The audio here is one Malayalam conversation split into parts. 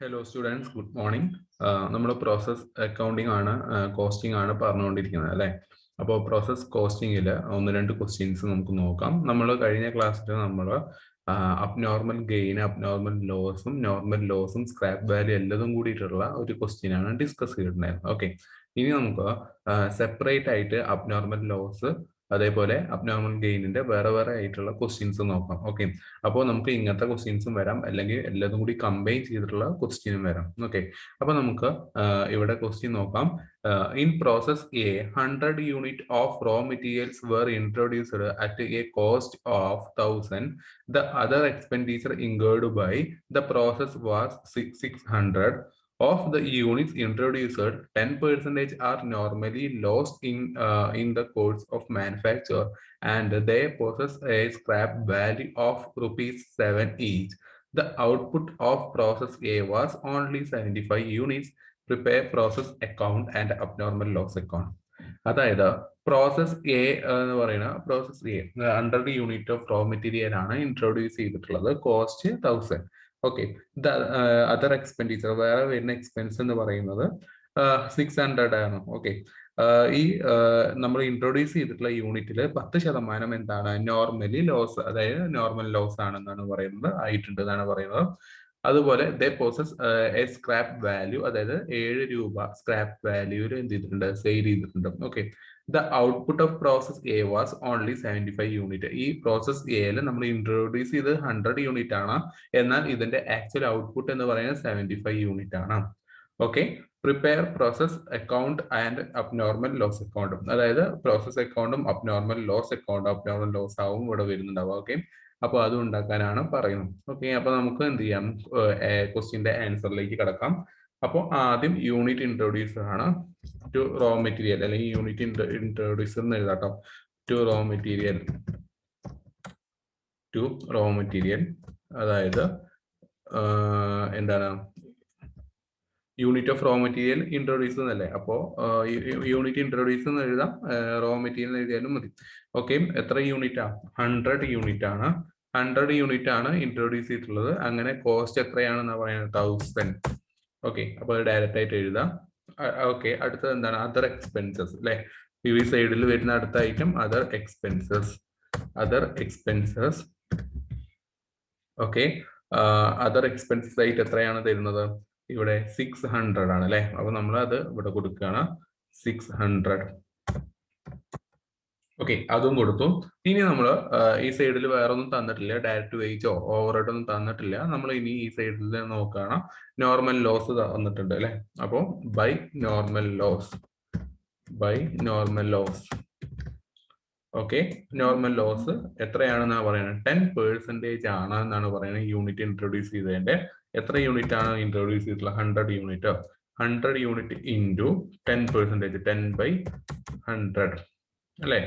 Hello students, good morning. നമ്മൾ പ്രോസസ് അക്കൗണ്ടിങ് ആണ്, കോസ്റ്റിംഗ് ആണ് പറഞ്ഞുകൊണ്ടിരിക്കുന്നത് അല്ലേ. അപ്പോൾ പ്രോസസ് കോസ്റ്റിംഗിൽ ഒന്ന് രണ്ട് ക്വസ്റ്റ്യൻസ് നമുക്ക് നോക്കാം. നമ്മൾ കഴിഞ്ഞ ക്ലാസ്സിൽ നമ്മൾ അബ്നോർമൽ ഗെയിൻ, അബ്നോർമൽ ലോസും നോർമൽ ലോസും സ്ക്രാപ്പ് വാല്യൂ എല്ലതും കൂടിയിട്ടുള്ള ഒരു ക്വസ്റ്റ്യൻ ആണ് ഡിസ്കസ് ചെയ്തിട്ടുണ്ടായിരുന്നത്. ഓക്കെ, ഇനി നമുക്ക് സെപ്പറേറ്റ് ആയിട്ട് അബ്നോർമൽ ലോസ് അതേപോലെ അബ്നോർമൽ ഗെയിനിന്റെ വേറെ വേറെ ആയിട്ടുള്ള ക്വസ്റ്റ്യൻസ് നോക്കാം. ഓക്കെ, അപ്പോൾ നമുക്ക് ഇങ്ങനത്തെ ക്വസ്റ്റ്യൻസും വരാം, അല്ലെങ്കിൽ എല്ലാതും കൂടി കമ്പൈൻ ചെയ്തിട്ടുള്ള ക്വസ്റ്റ്യനും വരാം. ഓക്കെ, അപ്പൊ നമുക്ക് ഇവിടെ ക്വസ്റ്റ്യൻ നോക്കാം. In process A 100 unit of raw materials were introduced at a cost of 1000. The other expenditure incurred by the process was 600. Of the units introduced, 10% are normally lost in the course of manufacture, and they possess a scrap value of ₹7 each. The output of process A was only 75 units. Prepare process account and abnormal loss account. അതായത് പ്രോസസ് എ എന്ന് പറയുന്ന process A 100 unit of raw material ആണ് ഇൻട്രൊഡ്യൂസ് ചെയ്തിട്ടുള്ളത്. കോസ്റ്റ് 1000. ഓക്കെ, അതർ എക്സ്പെൻഡിച്ചർ വേറെ വരുന്ന എക്സ്പെൻസ് എന്ന് പറയുന്നത് 600 ആണ്. ഓക്കെ, ഈ നമ്മൾ ഇൻട്രൊഡ്യൂസ് ചെയ്തിട്ടുള്ള യൂണിറ്റിൽ 10% എന്താണ് നോർമലി ലോസ്, അതായത് നോർമൽ ലോസ് ആണെന്നാണ് പറയുന്നത്, ആയിട്ടുണ്ട് എന്നാണ് പറയുന്നത്. അതുപോലെ ദേ പോസസ് എ സ്ക്രാപ്പ് വാല്യൂ, അതായത് 7 രൂപ സ്ക്രാപ്പ് വാല്യൂല് എന്ത് ചെയ്തിട്ടുണ്ട്, സെയിൽ ചെയ്തിട്ടുണ്ട്. Okay, the output of process A was only 75 unit. ഈ പ്രോസസ് എയിൽ നമ്മൾ ഇൻട്രൊഡ്യൂസ് ചെയ്ത് 100 യൂണിറ്റ് ആണ്, എന്നാൽ ഇതിന്റെ ആക്ച്വൽ ഔട്ട്പുട്ട് എന്ന് പറയുന്നത് 75 യൂണിറ്റ് ആണ്. Okay, prepare process account and abnormal loss അക്കൗണ്ടും, അതായത് പ്രോസസ് അക്കൗണ്ടും അബ്നോർമൽ ലോസ് അക്കൗണ്ടും, അബ്നോർമൽ ലോസ് ആവും ഇവിടെ വരുന്നുണ്ടാവും. ഓക്കെ, അപ്പോൾ അത് ഉണ്ടാക്കാനാണ് പറയുന്നത്. ഓക്കെ, അപ്പൊ നമുക്ക് എന്ത് ചെയ്യാം, ക്വസ്റ്റ്യന്റെ ആൻസറിലേക്ക് കിടക്കാം. അപ്പോൾ ആദ്യം യൂണിറ്റ് ഇൻട്രൊഡ്യൂസർ ആണ് ടു റോ മെറ്റീരിയൽ, അല്ലെങ്കിൽ യൂണിറ്റ് ഇൻട്രൊഡ്യൂസർ എന്ന് എഴുതാട്ടോ. ടു റോ മെറ്റീരിയൽ, അതായത് എന്താണ്, unit of raw material introduce എന്നല്ലേ, അപ്പോൾ യൂണിറ്റ് ഇൻട്രൊഡ്യൂസ് എന്ന് എഴുതാം, റോ മെറ്റീരിയൽ എഴുതിയാലും മതി. ഓക്കെ, എത്ര യൂണിറ്റാ? 100 യൂണിറ്റ് ആണ്. 100 യൂണിറ്റ് ആണ് ഇൻട്രൊഡ്യൂസ് ചെയ്തിട്ടുള്ളത്. അങ്ങനെ കോസ്റ്റ് എത്രയാണെന്ന് പറയുന്നത് 1000. ഓക്കെ, അപ്പോൾ ഡയറക്റ്റ് ആയിട്ട് എഴുതാം. ഓക്കെ, അടുത്തത് എന്താണ്? അതർ എക്സ്പെൻസസ് അല്ലെ. ഈ സൈഡിൽ വരുന്ന അടുത്ത item other expenses. Okay, other expenses ആയിട്ട് എത്രയാണ് തരുന്നത്? ഇവിടെ 600 ആണ് അല്ലെ. അപ്പൊ നമ്മൾ അത് ഇവിടെ കൊടുക്കുകയാണ്, 600. ഓക്കെ, അതും കൊടുത്തു. ഇനി നമ്മൾ ഈ സൈഡിൽ വേറെ ഒന്നും തന്നിട്ടില്ല, ഡയറക്റ്റ് വേജോ ഓവർഹെഡ് ഒന്നും തന്നിട്ടില്ല. നമ്മൾ ഇനി ഈ സൈഡിൽ നോക്കുകയാണ്, നോർമൽ ലോസ് തന്നിട്ടുണ്ട് അല്ലെ. അപ്പോൾ by normal loss. Okay, normal loss എത്രയാണെന്നാണ് പറയുന്നത്? 10% ആണ് എന്നാണ് പറയുന്നത്. യൂണിറ്റ് ഇൻട്രൊഡ്യൂസ് ചെയ്തതിന്റെ എത്ര യൂണിറ്റ് ആണ് ഇൻട്രൊഡ്യൂസ് ചെയ്തിട്ടുള്ള? 100 യൂണിറ്റ്. 100 യൂണിറ്റ് ഇൻറ്റു 10%, 10/100 അല്ലെ.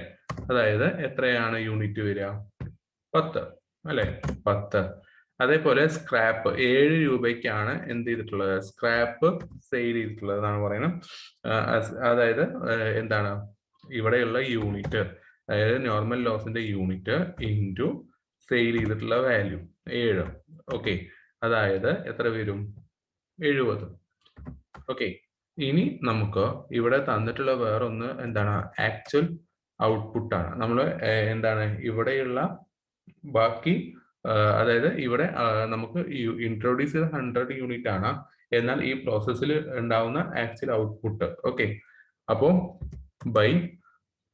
അതായത് എത്രയാണ് യൂണിറ്റ് വരിക? 10 അല്ലെ, 10. അതേപോലെ സ്ക്രാപ്പ് 7 രൂപയ്ക്കാണ് എന്ത് ചെയ്തിട്ടുള്ളത്? സ്ക്രാപ്പ് സെയിൽ ചെയ്തിട്ടുള്ളത് എന്നാണ് പറയുന്നത്. അതായത് എന്താണ് ഇവിടെയുള്ള യൂണിറ്റ്, അതായത് നോർമൽ ലോസിന്റെ യൂണിറ്റ് ഇൻറ്റു സെയിൽ ചെയ്തിട്ടുള്ള വാല്യൂ 7. ഓക്കെ, അതായത് എത്ര വരും? 70. ഓക്കെ, ഇനി നമുക്ക് ഇവിടെ തന്നിട്ടുള്ള വേറൊന്ന് എന്താണ്? ആക്ച്വൽ ഔട്ട്പുട്ട് ആണ്. നമ്മൾ എന്താണ് ഇവിടെയുള്ള ബാക്കി, അതായത് ഇവിടെ നമുക്ക് ഇൻട്രൊഡ്യൂസ് ചെയ്ത 100 യൂണിറ്റ് ആണ്, എന്നാൽ ഈ പ്രോസസ്സിൽ ഉണ്ടാവുന്ന ആക്ച്വൽ ഔട്ട്പുട്ട്. ഓക്കെ, അപ്പോൾ ബൈ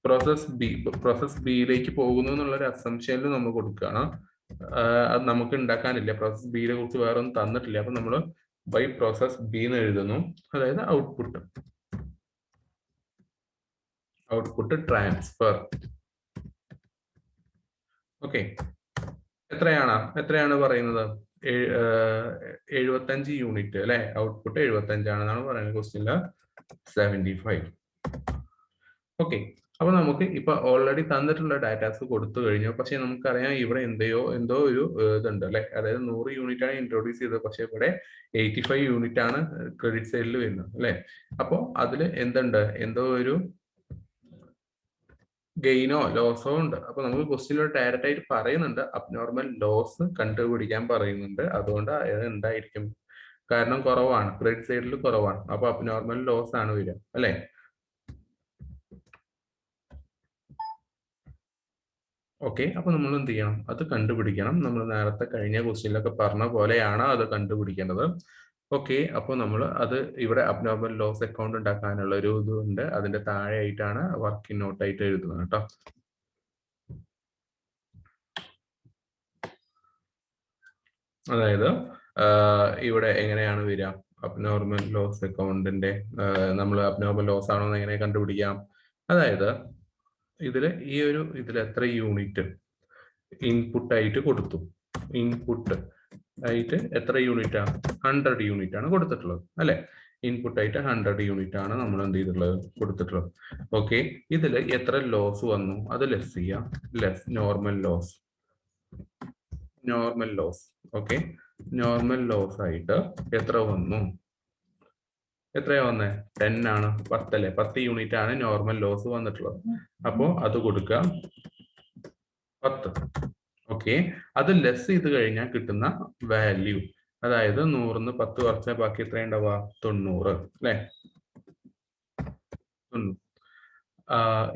പ്രോസസ് ബിയിലേക്ക് പോകുന്നു എന്നുള്ള ഒരു അസംഷനിൽ നമ്മൾ കൊടുക്കുകയാണ്. അത് നമുക്ക് ഉണ്ടാക്കാനില്ല, പ്രോസസ് ബിയെ കുറിച്ച് വേറെ ഒന്നും തന്നിട്ടില്ല. അപ്പൊ നമ്മൾ ബൈ പ്രോസസ് ബി എന്ന് എഴുതുന്നു, അതായത് ഔട്ട്പുട്ട് ട്രാൻസ്ഫർ. ഓക്കെ, എത്രയാണ് പറയുന്നത്? 75 യൂണിറ്റ് അല്ലെ. ഔട്ട്പുട്ട് 75 ആണെന്നാണ് പറയുന്നത് ക്വസ്റ്റ്യനില്, 75. ഓക്കെ, അപ്പൊ നമുക്ക് ഇപ്പൊ ഓൾറെഡി തന്നിട്ടുള്ള ഡാറ്റാസ് കൊടുത്തു കഴിഞ്ഞു. പക്ഷെ നമുക്കറിയാം ഇവിടെ എന്തോ ഒരു ഇതുണ്ട് അല്ലെ. അതായത് 100 യൂണിറ്റ് ആണ് ഇൻട്രൊഡ്യൂസ് ചെയ്തത്, പക്ഷെ ഇവിടെ 85 യൂണിറ്റ് ആണ് ക്രെഡിറ്റ് സൈഡിൽ വരുന്നത് അല്ലെ. അപ്പൊ അതില് എന്തുണ്ട്? എന്തോ ഒരു ഗെയിനോ ലോസോ ഉണ്ട്. അപ്പൊ നമുക്ക് ക്വസ്റ്റ്യനിൽ ഡയറക്റ്റ് ആയിട്ട് പറയുന്നുണ്ട്, അബ്നോർമൽ ലോസ് കണ്ടുപിടിക്കാൻ പറയുന്നുണ്ട്. അതുകൊണ്ട് എന്തായിരിക്കും? കാരണം കുറവാണ്, ക്രെഡിറ്റ് സൈഡിൽ കുറവാണ്. അപ്പൊ അബ്നോർമൽ ലോസ് ആണ് വരിക അല്ലെ. ഓക്കെ, അപ്പൊ നമ്മൾ എന്ത് ചെയ്യണം? അത് കണ്ടുപിടിക്കണം. നമ്മൾ നേരത്തെ കഴിഞ്ഞ ക്വസ്റ്റ്യനിലൊക്കെ പറഞ്ഞ പോലെയാണ് അത് കണ്ടുപിടിക്കേണ്ടത്. ഓക്കെ, അപ്പൊ നമ്മൾ അത് ഇവിടെ അബ്നോർമൽ ലോസ് അക്കൗണ്ട് ഉണ്ടാക്കാനുള്ള ഒരു ഇതുണ്ട്. അതിന്റെ താഴെ ആയിട്ടാണ് വർക്കിംഗ് നോട്ട് ആയിട്ട് എഴുതുന്നത് കേട്ടോ. അതായത് ഇവിടെ എങ്ങനെയാണ് വരിക? അബ്നോർമൽ ലോസ് അക്കൗണ്ടിന്റെ നമ്മൾ അബ്നോർമൽ ലോസ് ആണോ എന്ന് എങ്ങനെ കണ്ടുപിടിക്കാം? അതായത് ഇതിൽ എത്ര യൂണിറ്റ് ഇൻപുട്ട് ആയിട്ട് കൊടുത്തു? ഇൻപുട്ട് ആയിട്ട് എത്ര യൂണിറ്റ് ആണ്? 100 യൂണിറ്റ് ആണ് കൊടുത്തിട്ടുള്ളത് അല്ലെ. ഇൻപുട്ട് ആയിട്ട് 100 യൂണിറ്റ് ആണ് നമ്മൾ എന്ത് ചെയ്തിട്ടുള്ളത്? കൊടുത്തിട്ടുള്ളത്. ഓക്കെ, ഇതിൽ എത്ര ലോസ് വന്നു? അത് ലെസ് ചെയ്യാം. Less normal loss. Normal loss. Okay, normal loss ആയിട്ട് എത്ര വന്നു? എത്രയാ വന്നേ? 10 ആണ്. 10 അല്ലെ. 10 യൂണിറ്റ് ആണ് നോർമൽ ലോസ് വന്നിട്ടുള്ളത്. അപ്പോ അത് കൊടുക്കുക 10. ഓക്കെ, അത് ലെസ് ചെയ്ത് കഴിഞ്ഞാൽ കിട്ടുന്ന വാല്യൂ, അതായത് 100ന്ന് 10 കുറച്ചാൽ ബാക്കി എത്ര ഉണ്ടാവുക? 90 അല്ലെ.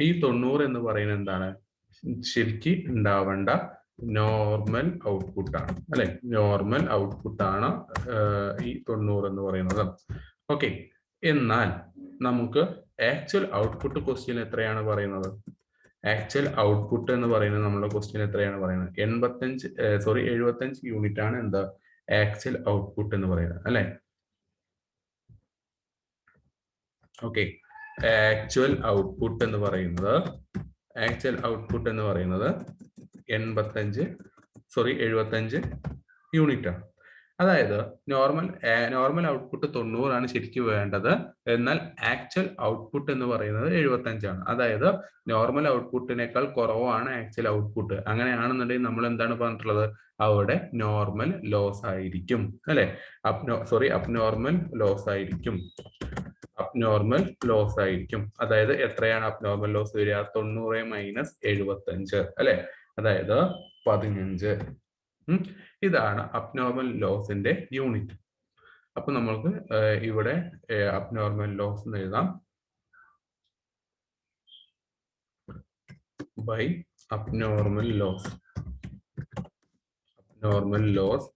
ഈ 90 എന്ന് പറയുന്നത് എന്താണ്? ശരിക്ക് ഉണ്ടാവേണ്ട നോർമൽ ഔട്ട്പുട്ട് ആണ് അല്ലെ. നോർമൽ ഔട്ട്പുട്ട് ആണ് ഈ 90 എന്ന് പറയുന്നത്. ഓക്കെ, എന്നാൽ നമുക്ക് ആക്ച്വൽ ഔട്ട്പുട്ട് ക്വസ്റ്റ്യൻ എത്രയാണ് പറയുന്നത്? ആക്ച്വൽ ഔട്ട്പുട്ട് എന്ന് പറയുന്നത് നമ്മുടെ ക്വസ്റ്റ്യൻ എത്രയാണ് പറയുന്നത്? 75 യൂണിറ്റ് ആണ് എന്താ ആക്ച്വൽ ഔട്ട്പുട്ട് എന്ന് പറയുന്നത് അല്ലെ. ഓക്കെ, ആക്ച്വൽ ഔട്ട്പുട്ട് എന്ന് പറയുന്നത് 75 യൂണിറ്റ് ആണ്. അതായത് നോർമൽ ഔട്ട്പുട്ട് 90 ആണ് ശരിക്കും വേണ്ടത്. എന്നാൽ ആക്ച്വൽ ഔട്ട്പുട്ട് എന്ന് പറയുന്നത് 75 ആണ്. അതായത് നോർമൽ ഔട്ട്പുട്ടിനേക്കാൾ കുറവാണ് ആക്ച്വൽ ഔട്ട്പുട്ട്. അങ്ങനെയാണെന്നുണ്ടെങ്കിൽ നമ്മൾ എന്താണ് പറഞ്ഞിട്ടുള്ളത്? അവിടെ നോർമൽ ലോസ് ആയിരിക്കും അല്ലെ. അബ്നോർമൽ ലോസ് ആയിരിക്കും. അബ്നോർമൽ ലോസ് ആയിരിക്കും. അതായത് എത്രയാണ് അബ്നോർമൽ ലോസ് വരിക? 90 മൈനസ് 75 അല്ലെ. അതായത് 15. ഇതാണ് അബ്നോർമൽ ലോസിന്റെ യൂണിറ്റ്. അപ്പൊ നമ്മൾക്ക് ഇവിടെ അബ്നോർമൽ ലോസ് എന്ന് എഴുതാം. By abnormal loss. Abnormal loss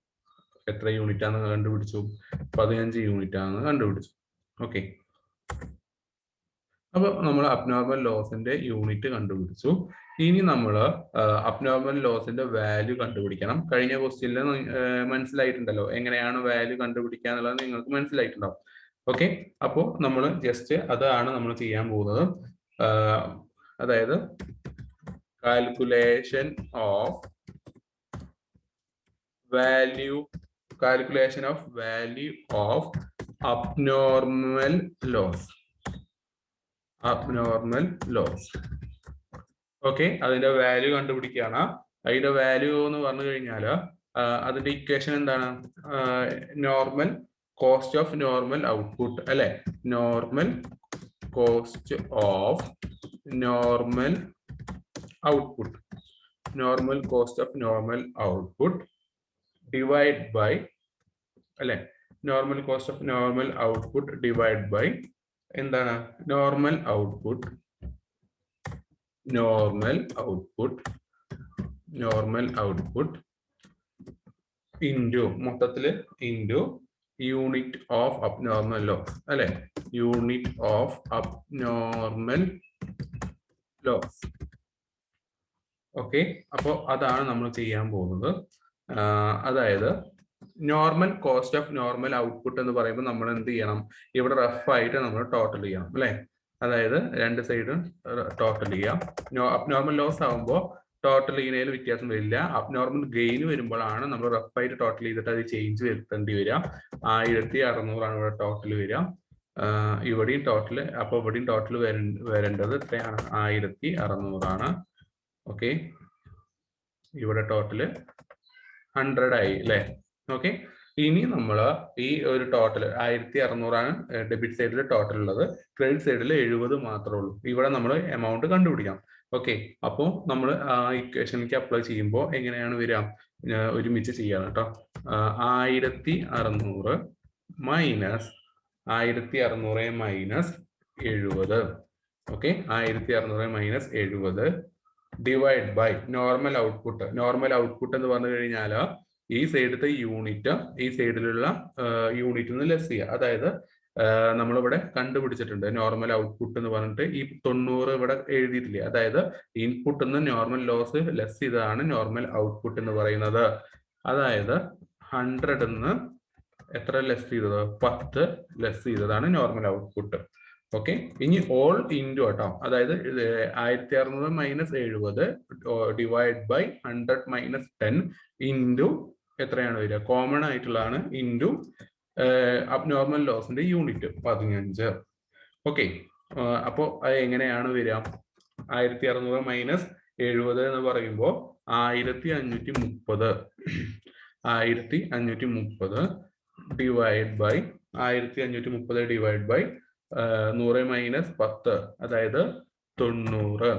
എത്ര യൂണിറ്റ് ആണെന്ന് കണ്ടുപിടിച്ചു? 15 യൂണിറ്റ് ആണെന്ന് കണ്ടുപിടിച്ചു. ഓക്കെ, അപ്പൊ നമ്മൾ അബ്നോർമൽ ലോസിന്റെ യൂണിറ്റ് കണ്ടുപിടിച്ചു. ഇനി നമ്മൾ അബ്നോർമൽ ലോസിന്റെ വാല്യൂ കണ്ടുപിടിക്കണം. കഴിഞ്ഞ ക്വസ്റ്റ്യനിൽ മനസ്സിലായിട്ടുണ്ടല്ലോ എങ്ങനെയാണ് വാല്യൂ കണ്ടുപിടിക്കുക എന്നുള്ളത് നിങ്ങൾക്ക് മനസ്സിലായിട്ടുണ്ടാവും. ഓക്കെ, അപ്പോൾ നമ്മൾ ജസ്റ്റ് അതാണ് നമ്മൾ ചെയ്യാൻ പോകുന്നത്. അതായത് calculation of value of abnormal loss. Okay, അതിന്റെ വാല്യൂ കണ്ടുപിടിക്കുകയാണ്. അതിന്റെ വാല്യൂ എന്ന് പറഞ്ഞു കഴിഞ്ഞാൽ അതിന്റെ ഇക്വേഷൻ എന്താണ്? Normal cost of normal output അല്ലെ. Normal cost of normal output. Normal cost of normal output divide by അല്ലെ. Normal cost of normal output divide by എന്താണ്? നോർമൽ ഔട്ട്പുട്ട് ഇൻറ്റു മൊത്തത്തില് into unit of abnormal loss അല്ലെ. Unit of abnormal loss. Okay, അപ്പോൾ അതാണ് നമ്മൾ ചെയ്യാൻ പോകുന്നത്. അതായത് normal cost of normal output എന്ന് പറയുമ്പോൾ നമ്മൾ എന്ത് ചെയ്യണം? ഇവിടെ റഫ് ആയിട്ട് നമ്മൾ ടോട്ടൽ ചെയ്യണം അല്ലെ. അതായത് രണ്ട് സൈഡും ടോട്ടൽ ചെയ്യാം. അബ്നോർമൽ ലോസ് ആകുമ്പോൾ ടോട്ടൽ ചെയ്യുന്നതിൽ വ്യത്യാസം വരില്ല. അബ്നോർമൽ ഗെയിൻ വരുമ്പോഴാണ് നമ്മൾ റഫ് ആയിട്ട് ടോട്ടൽ ചെയ്തിട്ട് അത് ചേഞ്ച് വരുത്തേണ്ടി വരിക. 1600 ആണ് ഇവിടെ ടോട്ടൽ വരിക. ഇവിടെയും ടോട്ടൽ, അപ്പോൾ ഇവിടെയും ടോട്ടൽ വരേണ്ടത് എത്രയാണ്? 1600 ആണ്. ഓക്കെ, ഇവിടെ ടോട്ടല് 100 ആയി അല്ലെ. ഓക്കെ, ഇനി നമ്മൾ ഈ ഒരു ടോട്ടൽ 1600 ആണ് ഡെബിറ്റ് സൈഡിൽ ടോട്ടൽ ഉള്ളത്. ക്രെഡിറ്റ് സൈഡിൽ 70 മാത്രമേ ഉള്ളൂ. ഇവിടെ നമ്മൾ എമൗണ്ട് കണ്ടുപിടിക്കാം. ഓക്കെ, അപ്പോൾ നമ്മൾ ആ ഇക്വേഷനിലേക്ക് അപ്ലൈ ചെയ്യുമ്പോൾ എങ്ങനെയാണ് വരിക? ഒരുമിച്ച് ചെയ്യാം കേട്ടോ. 1600 minus 1600 minus 70. Okay, 1600 minus 70 divide by normal output. Normal output എന്ന് പറഞ്ഞു കഴിഞ്ഞാൽ ഈ സൈഡിലത്തെ യൂണിറ്റ് ഈ സൈഡിലുള്ള യൂണിറ്റ് നിന്ന് ലെസ് ചെയ്യുക. അതായത് നമ്മളിവിടെ കണ്ടുപിടിച്ചിട്ടുണ്ട് നോർമൽ ഔട്ട്പുട്ട് എന്ന് പറഞ്ഞിട്ട് ഈ 90 ഇവിടെ എഴുതിയിട്ടില്ലേ. അതായത് ഇൻപുട്ട് നിന്ന് നോർമൽ ലോസ് ലെസ് ചെയ്തതാണ് നോർമൽ ഔട്ട്പുട്ട് എന്ന് പറയുന്നത്. അതായത് 100 നിന്ന് എത്ര ലെസ് ചെയ്തത്? 10 ലെസ് ചെയ്തതാണ് നോർമൽ ഔട്ട്പുട്ട്. ഓക്കെ, ഇനി ഓൾ ഇൻറ്റു കേട്ടോ. അതായത് 1600 minus 70 divide by 100 minus 10 into എത്രയാണ് വരിക? കോമൺ ആയിട്ടുള്ളതാണ് ഇൻറ്റു അബ്നോർമൽ ലോസിന്റെ യൂണിറ്റ് 15. ഓക്കെ, അപ്പോൾ അത് എങ്ങനെയാണ് വരിക? 1600 മൈനസ് 70 എന്ന് പറയുമ്പോൾ 1530. 1530 divide by 1530 divide by 100 minus 10, അതായത് 90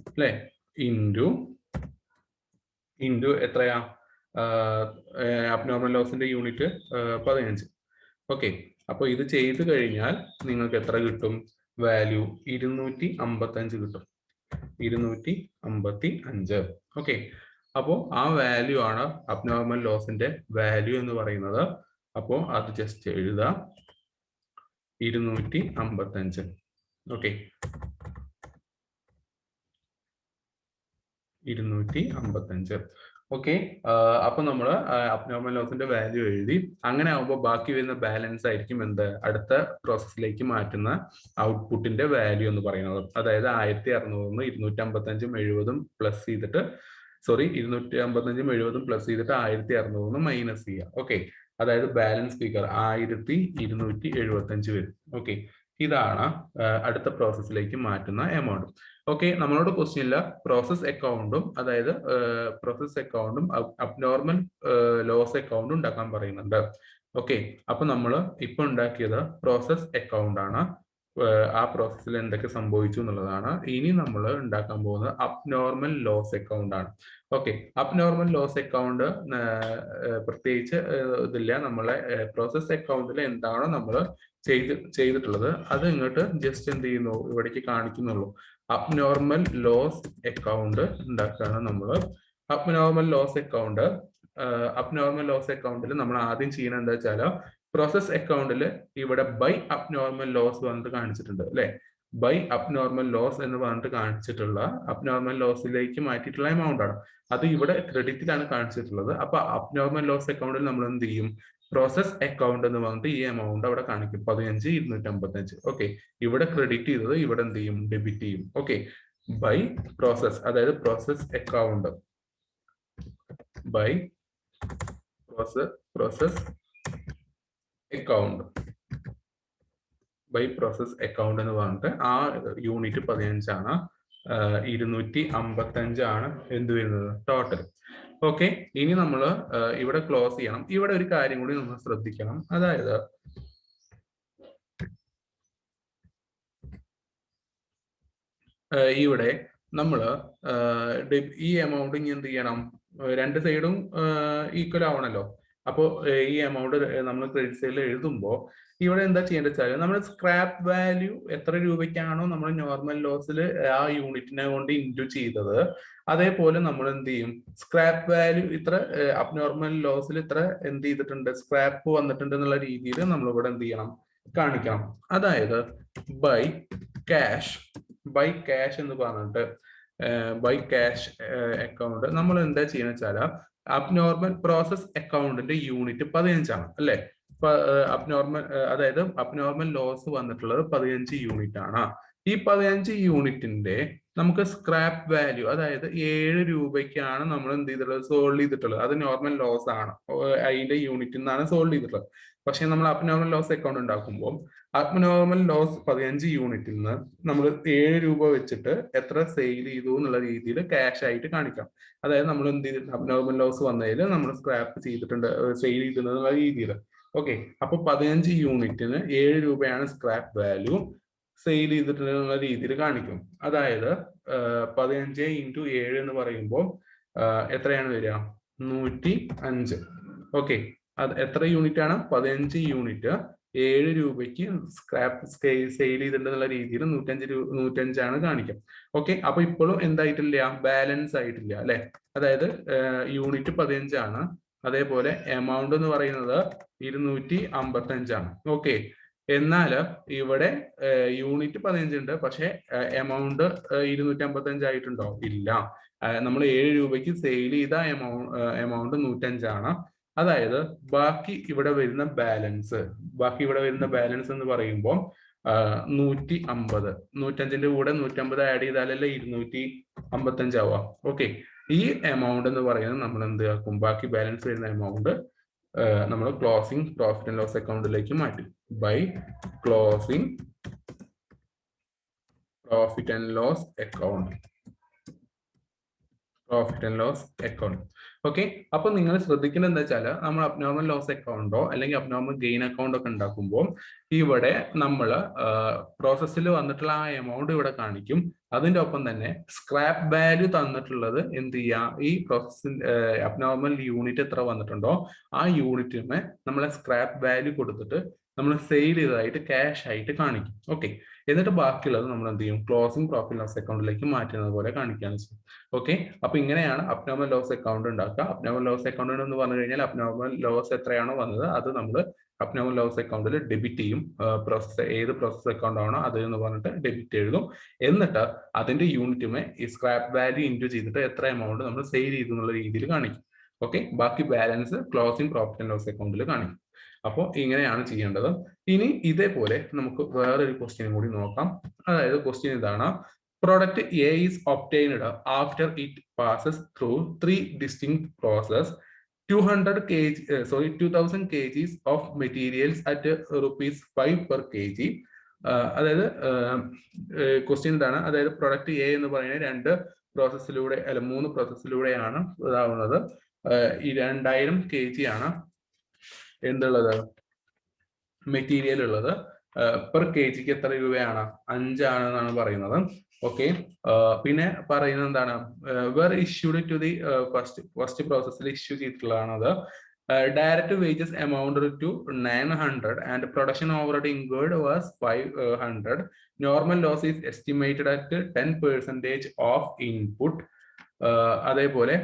അല്ലെ, ഇൻറ്റു എത്രയാ? അബ്നോർമൽ ലോസിന്റെ യൂണിറ്റ് 15. ഓക്കെ, അപ്പൊ ഇത് ചെയ്ത് കഴിഞ്ഞാൽ നിങ്ങൾക്ക് എത്ര കിട്ടും? വാല്യൂ 255 കിട്ടും. 255. ഓക്കെ, അപ്പോൾ ആ വാല്യൂ ആണ് അബ്നോർമൽ ലോസിന്റെ വാല്യൂ എന്ന് പറയുന്നത്. അപ്പോൾ അത് ജസ്റ്റ് എഴുതാം, 255. ഓക്കെ, 255. ഓക്കെ, അപ്പൊ നമ്മൾ അബ്നോർമൽ ലോസിന്റെ വാല്യൂ എഴുതി. അങ്ങനെ ആകുമ്പോൾ ബാക്കി വരുന്ന ബാലൻസ് ആയിരിക്കും എന്ത്? അടുത്ത പ്രോസസ്സിലേക്ക് മാറ്റുന്ന ഔട്ട്പുട്ടിന്റെ വാല്യൂ എന്ന് പറയുന്നത്. അതായത് 1600 255 70 പ്ലസ് ചെയ്തിട്ട് 255 70 പ്ലസ് ചെയ്തിട്ട് 1600 മൈനസ് ചെയ്യുക. ഓക്കെ, അതായത് ബാലൻസ് ഫിഗർ 1275 വരും. ഓക്കെ, ഇതാണ് അടുത്ത പ്രോസസ്സിലേക്ക് മാറ്റുന്ന എമൗണ്ട്. ഓക്കെ, നമ്മളോട് ക്വസ്റ്റ്യനില്ല പ്രോസസ് അക്കൗണ്ടും, അതായത് പ്രോസസ് അക്കൗണ്ടും അബ്നോർമൽ ലോസ് അക്കൗണ്ടും ഉണ്ടാക്കാൻ പറയുന്നുണ്ട്. ഓക്കെ, അപ്പൊ നമ്മൾ ഇപ്പൊ ഉണ്ടാക്കിയത് പ്രോസസ് അക്കൗണ്ട് ആണ്. ആ പ്രോസസ്സിൽ എന്തൊക്കെ സംഭവിച്ചു എന്നുള്ളതാണ്. ഇനി നമ്മൾ ഉണ്ടാക്കാൻ പോകുന്നത് അബ്നോർമൽ ലോസ് അക്കൗണ്ട് ആണ്. ഓക്കെ, അബ്നോർമൽ ലോസ് അക്കൗണ്ട് പ്രത്യേകിച്ച് ഇതില്ല. നമ്മളെ പ്രോസസ് അക്കൗണ്ടിൽ എന്താണോ നമ്മൾ ചെയ്തിട്ടുള്ളത് അത് ഇങ്ങോട്ട് ജസ്റ്റ് എന്ത് ചെയ്യുന്നു? ഇവിടേക്ക് കാണിക്കുന്നുള്ളൂ. അബ്നോർമൽ ലോസ് അക്കൗണ്ട് ഉണ്ടാക്കുകയാണ് നമ്മൾ. അബ്നോർമൽ ലോസ് അക്കൗണ്ടിൽ നമ്മൾ ആദ്യം ചെയ്യണത് എന്താ വെച്ചാൽ, പ്രോസസ് അക്കൗണ്ടിൽ ഇവിടെ ബൈ അബ്നോർമൽ ലോസ് വന്നിട്ട് കാണിച്ചിട്ടുണ്ട് അല്ലെ. ബൈ അബ്നോർമൽ ലോസ് എന്ന് പറഞ്ഞിട്ട് കാണിച്ചിട്ടുള്ള അബ്നോർമൽ ലോസിലേക്ക് മാറ്റിയിട്ടുള്ള എമൗണ്ട് ആണ്. അത് ഇവിടെ ക്രെഡിറ്റിലാണ് കാണിച്ചിട്ടുള്ളത്. അപ്പൊ അബ്നോർമൽ ലോസ് അക്കൗണ്ടിൽ നമ്മൾ എന്ത് ചെയ്യും? പ്രോസസ് അക്കൗണ്ട് എന്ന് പറഞ്ഞിട്ട് ഈ എമൗണ്ട് അവിടെ കാണിക്കും, 15,255. ഓക്കെ, ഇവിടെ ക്രെഡിറ്റ് ചെയ്തത് ഇവിടെ എന്ത് ചെയ്യും? ഡെബിറ്റ് ചെയ്യും. ഓക്കെ, ബൈ പ്രോസസ്, അതായത് process account by process account എന്ന് പറഞ്ഞിട്ട് ആ യൂണിറ്റ് 15 ആണ്. 255 ആണ് എന്ത് വരുന്നത്? ടോട്ടൽ. ഓക്കെ, ഇനി നമ്മൾ ഇവിടെ ക്ലോസ് ചെയ്യണം. ഇവിടെ ഒരു കാര്യം കൂടി നമ്മൾ ശ്രദ്ധിക്കണം. അതായത് ഇവിടെ നമ്മൾ ഈ എമൗണ്ട് ഇനി എന്ത് ചെയ്യണം? രണ്ട് സൈഡും ഈക്വൽ ആവണല്ലോ. അപ്പോൾ ഈ എമൗണ്ട് നമ്മൾ ക്രെഡിറ്റ് സൈഡിൽ എഴുതുമ്പോൾ ഇവിടെ എന്താ ചെയ്യേണ്ടത് വെച്ചാൽ, നമ്മൾ സ്ക്രാപ്പ് വാല്യൂ എത്ര രൂപയ്ക്കാണോ നമ്മൾ നോർമൽ ലോസിൽ ആ യൂണിറ്റിനെ കൊണ്ട് ഇൻറ്റു ചെയ്തത്, അതേപോലെ നമ്മൾ എന്ത് ചെയ്യും? സ്ക്രാപ്പ് വാല്യൂ ഇത്ര അബ്നോർമൽ ലോസിൽ ഇത്ര എന്ത് ചെയ്തിട്ടുണ്ട്? സ്ക്രാപ്പ് വന്നിട്ടുണ്ട് എന്നുള്ള രീതിയിൽ നമ്മൾ ഇവിടെ എന്ത് ചെയ്യണം? കാണിക്കണം. അതായത് ബൈ ക്യാഷ് എന്ന് പറഞ്ഞിട്ട് ബൈ ക്യാഷ് അക്കൗണ്ട് നമ്മൾ എന്താ ചെയ്യുന്ന വെച്ചാൽ, അബ്നോർമൽ പ്രോസസ് അക്കൗണ്ടിന്റെ യൂണിറ്റ് 15 ആണ് അല്ലെ. അതായത് അബ്നോർമൽ ലോസ് വന്നിട്ടുള്ളത് 15 യൂണിറ്റ് ആണ്. ഈ 15 യൂണിറ്റിന്റെ നമുക്ക് സ്ക്രാപ്പ് വാല്യൂ, അതായത് 7 രൂപയ്ക്കാണ് നമ്മൾ എന്ത് ചെയ്തിട്ടുള്ളത്? സോൾവ് ചെയ്തിട്ടുള്ളത്. അത് നോർമൽ ലോസ് ആണ്, അതിന്റെ യൂണിറ്റിൽ നിന്നാണ് സോൾവ് ചെയ്തിട്ടുള്ളത്. പക്ഷെ നമ്മൾ അബ്നോർമൽ ലോസ് അക്കൗണ്ട് ഉണ്ടാക്കുമ്പോൾ അബ്നോർമൽ ലോസ് 15 യൂണിറ്റിൽ നിന്ന് നമ്മൾ 7 രൂപ വെച്ചിട്ട് എത്ര സെയിൽ ചെയ്തു എന്നുള്ള രീതിയിൽ ക്യാഷ് ആയിട്ട് കാണിക്കാം. അതായത് നമ്മൾ എന്ത് ചെയ്തിട്ട് അബ്നോർമൽ ലോസ് വന്നതിൽ നമ്മൾ സ്ക്രാപ്പ് ചെയ്തിട്ടുണ്ട്, സെയിൽ ചെയ്തിട്ടുണ്ട് എന്നുള്ള രീതിയിൽ. ഓക്കെ, അപ്പൊ 15 യൂണിറ്റിന് 7 രൂപയാണ് സ്ക്രാപ്പ് വാല്യൂ, സെയിൽ ചെയ്തിട്ടുള്ള രീതിയിൽ കാണിക്കും. അതായത് 15 ഇൻറ്റു 7 എന്ന് പറയുമ്പോൾ എത്രയാണ് വരിക? 105. ഓക്കെ, അത് എത്ര യൂണിറ്റ് ആണ്? 15 യൂണിറ്റ് 7 രൂപയ്ക്ക് സ്ക്രാപ്പ് സെയിൽ ചെയ്തിട്ടുള്ള രീതിയിൽ 105 കാണിക്കാം. ഓക്കെ, അപ്പൊ ഇപ്പോഴും എന്തായിട്ടില്ല? ബാലൻസ് ആയിട്ടില്ല അല്ലെ? അതായത് യൂണിറ്റ് 15 അതേപോലെ എമൗണ്ട് എന്ന് പറയുന്നത് 255. ഓക്കെ, എന്നാൽ ഇവിടെ യൂണിറ്റ് 15 ഉണ്ട്, പക്ഷെ എമൗണ്ട് 255 ആയിട്ടുണ്ടോ? ഇല്ല. നമ്മൾ 7 രൂപയ്ക്ക് സെയിൽ ചെയ്ത എമൗണ്ട് 105. അതായത് ബാക്കി ഇവിടെ വരുന്ന ബാലൻസ് എന്ന് പറയുമ്പോൾ 150. 105ന്റെ കൂടെ 150 ആഡ് ചെയ്താലല്ലേ 255 ആവുക. ഓക്കെ, ഈ എമൗണ്ട് എന്ന് പറയുന്നത് നമ്മൾ എന്ത് ആക്കും? ബാക്കി ബാലൻസ് വരുന്ന എമൗണ്ട് നമ്മൾ ക്ലോസിംഗ് പ്രോഫിറ്റ് ആൻഡ് ലോസ് അക്കൗണ്ടിലേക്ക് മാറ്റും. By closing profit and loss account. Okay, അപ്പൊ നിങ്ങൾ ശ്രദ്ധിക്കേണ്ടത് എന്താ വെച്ചാൽ നമ്മൾ അബ്നോർമൽ ലോസ് അക്കൗണ്ടോ അല്ലെങ്കിൽ അബ്നോർമൽ ഗെയിൻ അക്കൗണ്ടോ ഒക്കെ ഉണ്ടാക്കുമ്പോൾ ഇവിടെ നമ്മൾ പ്രോസസ്സിൽ വന്നിട്ടുള്ള ആ എമൗണ്ട് ഇവിടെ കാണിക്കും. അതിന്റെ ഒപ്പം തന്നെ സ്ക്രാപ്പ് വാല്യൂ തന്നിട്ടുള്ളത് എന്ത് ചെയ്യാം? ഈ പ്രോസസ്സിന്റെ അബ്നോർമൽ യൂണിറ്റ് എത്ര വന്നിട്ടുണ്ടോ ആ യൂണിറ്റിന് നമ്മളെ സ്ക്രാപ്പ് വാല്യൂ കൊടുത്തിട്ട് നമ്മൾ സെയിൽ ചെയ്തതായിട്ട് ക്യാഷ് ആയിട്ട് കാണിക്കും. ഓക്കെ, എന്നിട്ട് ബാക്കിയുള്ളത് നമ്മൾ എന്ത് ചെയ്യും? ക്ലോസിംഗ് പ്രോഫിറ്റ് ലോസ് അക്കൗണ്ടിലേക്ക് മാറ്റുന്നത് പോലെ കാണിക്കുകയാണ് ചെയ്യും. ഓക്കെ, അപ്പൊ ഇങ്ങനെയാണ് അബ്നോർമൽ ലോസ് അക്കൗണ്ട് ഉണ്ടാക്കുക. അബ്നോർമൽ ലോസ് അക്കൗണ്ട് എന്ന് പറഞ്ഞു കഴിഞ്ഞാൽ അബ്നോർമൽ ലോസ് എത്രയാണോ വന്നത് അത് നമ്മൾ അബ്നോർമൽ ലോസ് അക്കൗണ്ടിൽ ഡെബിറ്റ് ചെയ്യും. ഏത് പ്രോസസ് അക്കൗണ്ട് ആണോ അത് എന്ന് പറഞ്ഞിട്ട് ഡെബിറ്റ് എഴുതും. എന്നിട്ട് അതിന്റെ യൂണിറ്റുമേ ഈ സ്ക്രാപ്പ് വാല്യൂ ഇൻറ്റു ചെയ്തിട്ട് എത്ര എമൗണ്ട് നമ്മൾ സെയിൽ ചെയ്തു എന്നുള്ള രീതിയിൽ കാണിക്കും. ഓക്കെ, ബാക്കി balance closing profit and loss അക്കൗണ്ടിൽ കാണിക്കും. അപ്പോൾ ഇങ്ങനെയാണ് ചെയ്യേണ്ടത്. ഇനി ഇതേപോലെ നമുക്ക് വേറൊരു ക്വസ്റ്റ്യൻ കൂടി നോക്കാം. അതായത് ക്വസ്റ്റ്യൻ ഇതാണ്: product A is obtained after it passes through 3 distinct processes. 2000 kgs of materials at rupees 5 per kg. അതായത് ക്വസ്റ്റ്യൻ ഇതാണ്. അതായത് പ്രൊഡക്റ്റ് എ എന്ന് പറയുന്നത് 3 പ്രോസസ്സിലൂടെയാണ് ഇതാവുന്നത്. ഈ 2000 kg ആണ് എന്തുള്ളത്? മെറ്റീരിയൽ ഉള്ളത്. പെർ കെ ജിക്ക് എത്ര രൂപയാണ്? 5 ആണെന്നാണ് പറയുന്നത്. ഓക്കെ, പിന്നെ പറയുന്നത് എന്താണ്? Where issued to the first പ്രോസസ്സിൽ ഇഷ്യൂ ചെയ്തിട്ടുള്ളതാണത്. Direct wages amount to 900 and production overhead incurred was 500. Normal loss is estimated at 10% of input. അതേപോലെ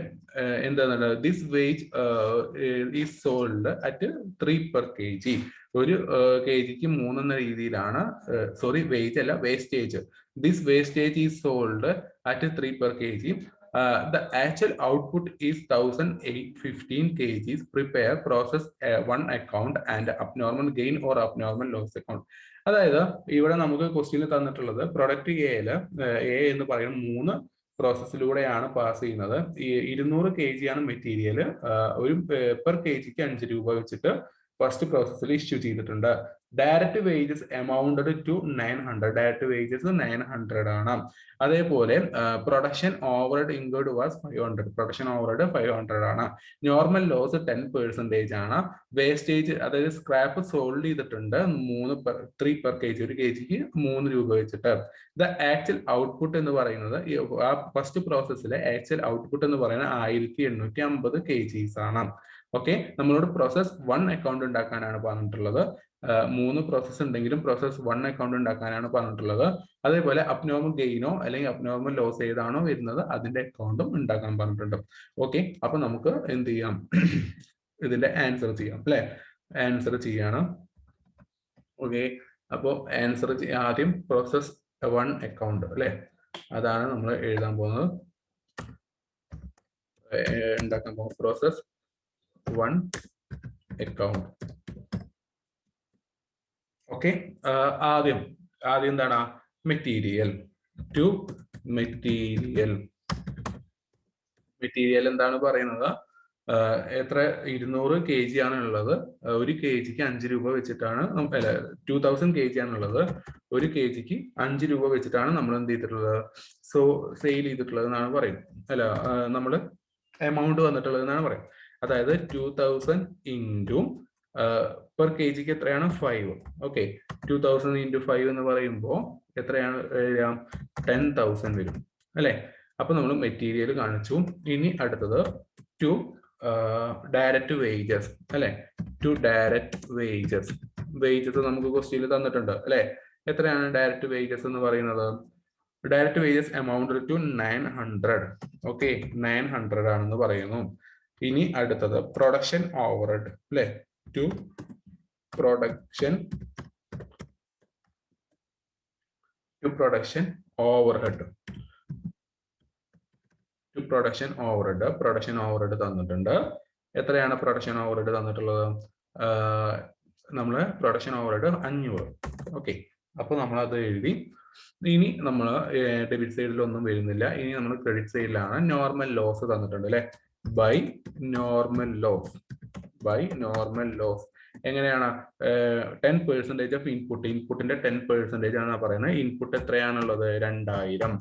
എന്താണ്? This wage is sold at 3 per kg. ഒരു കെ ജിക്ക് 3 എന്ന രീതിയിലാണ്. വേജ് അല്ല, wastage. This wastage is sold at 3 per kg. The actual output is 1815 kgs. Prepare process 1 account and abnormal gain or abnormal loss account. അതായത് ഇവിടെ നമുക്ക് ക്വസ്റ്റ്യനിൽ തന്നിട്ടുള്ളത് പ്രൊഡക്റ്റ് എ എന്ന് പറയുന്ന 3 പ്രോസസ്സിലൂടെയാണ് പാസ് ചെയ്യുന്നത്. 200 kg ആണ് മെറ്റീരിയൽ. ഒരു പെർ കെ ജിക്ക് 5 രൂപ വെച്ചിട്ട് ഫസ്റ്റ് പ്രോസസ്സിൽ ഇഷ്യൂ ചെയ്തിട്ടുണ്ട്. Direct wages amounted to 900. Direct wages 900 ആണ്. അതേപോലെ production overhead incurred was 500. Production overhead 500 ആണ്. നോർമൽ ലോസ് 10% ആണ്. വേസ്റ്റേജ് അതായത് സ്ക്രാപ്പ് സോൾഡ് ചെയ്തിട്ടുണ്ട് 3 per kg. ഒരു കെ ജിക്ക് 3 രൂപ വെച്ചിട്ട്. ദ ആക്ച്വൽ ഔട്ട്പുട്ട് എന്ന് പറയുന്നത് ആ ഫസ്റ്റ് പ്രോസസ്സിലെ ആക്ച്വൽ ഔട്ട്പുട്ട് എന്ന് പറയുന്നത് 1850 kgs ആണ്. ഓക്കെ, നമ്മളോട് പ്രോസസ് 1 അക്കൗണ്ട് ഉണ്ടാക്കാനാണ് പറഞ്ഞിട്ടുള്ളത്. 3 പ്രോസസ് ഉണ്ടെങ്കിലും പ്രോസസ് 1 അക്കൗണ്ട് ഉണ്ടാക്കാനാണ് പറഞ്ഞിട്ടുള്ളത്. അതേപോലെ അബ്നോർമൽ ഗെയിനോ അല്ലെങ്കിൽ അബ്നോർമൽ ലോസ് ഏതാണോ വരുന്നത് അതിന്റെ അക്കൗണ്ടും ഉണ്ടാക്കാൻ പറഞ്ഞിട്ടുണ്ട്. ഓക്കെ, അപ്പൊ നമുക്ക് എന്ത് ചെയ്യാം? ഇതിന്റെ ആൻസർ ചെയ്യാം അല്ലെ? ആൻസർ ചെയ്യണം. ഓക്കെ, അപ്പോ ആൻസർ ആദ്യം പ്രോസസ് 1 അക്കൗണ്ട് അല്ലെ, അതാണ് നമ്മൾ എഴുതാൻ പോകുന്നത്, ഉണ്ടാക്കാൻ പോകുന്നത്. Process 1 account. ഓക്കെ, ആദ്യം എന്താണ്? Material to material. മെറ്റീരിയൽ എന്താണ് പറയുന്നത്? എത്ര? 200 kg ആണ് ഉള്ളത്. ഒരു കെ ജിക്ക് 5 രൂപ വെച്ചിട്ടാണ് 2000 kg ആണുള്ളത്. ഒരു കെ ജിക്ക് 5 രൂപ വെച്ചിട്ടാണ് നമ്മൾ എന്ത് ചെയ്തിട്ടുള്ളത്? സെയിൽ ചെയ്തിട്ടുള്ളത് എന്നാണ് പറയുന്നത്. അല്ല, നമ്മൾ എമൗണ്ട് വന്നിട്ടുള്ളത് എന്നാണ് പറയുന്നത്. അതായത് 2000 ഇൻറ്റു പെർ കെ ജിക്ക് എത്രയാണ്? 5. ഓക്കെ, 2000 ഇൻറ്റു 5 എന്ന് പറയുമ്പോൾ എത്രയാണ്? 10,000 വരും അല്ലെ? അപ്പൊ നമ്മൾ മെറ്റീരിയൽ കാണിച്ചു. ഇനി അടുത്തത് ടു ഡയറക്റ്റ് വേജസ് അല്ലെ, ടു ഡയറക്റ്റ് വേജസ്. വേജസ് നമുക്ക് ക്വസ്റ്റ്യനിൽ തന്നിട്ടുണ്ട് അല്ലെ. എത്രയാണ് ഡയറക്റ്റ് വേജസ് എന്ന് പറയുന്നത്? Direct wages amount to 900. Okay, 900 ആണെന്ന് പറയുന്നു. ഇനി അടുത്തത് പ്രൊഡക്ഷൻ ഓവർഹെഡ് അല്ലെ, to production overhead. Production overhead തന്നിട്ടുണ്ട്. എത്രയാണ് പ്രൊഡക്ഷൻ ഓവർഹെഡ് തന്നിട്ടുള്ളത്? നമ്മള് പ്രൊഡക്ഷൻ ഓവർഹെഡ് 500. ഓക്കെ, അപ്പൊ നമ്മൾ അത് എഴുതി. ഇനി നമ്മൾ ഡെബിറ്റ് സൈഡിലൊന്നും വരുന്നില്ല. ഇനി നമ്മൾ ക്രെഡിറ്റ് സൈഡിലാണ്. നോർമൽ ലോസ് തന്നിട്ടുണ്ട് അല്ലെ, ബൈ നോർമൽ ലോസ്. എങ്ങനെയാണ്? 10% ഓഫ് ഇൻപുട്ട്. ഇൻപുട്ടിന്റെ 10% ആണ് പറയുന്നത്. ഇൻപുട്ട് എത്രയാണുള്ളത്? 2000.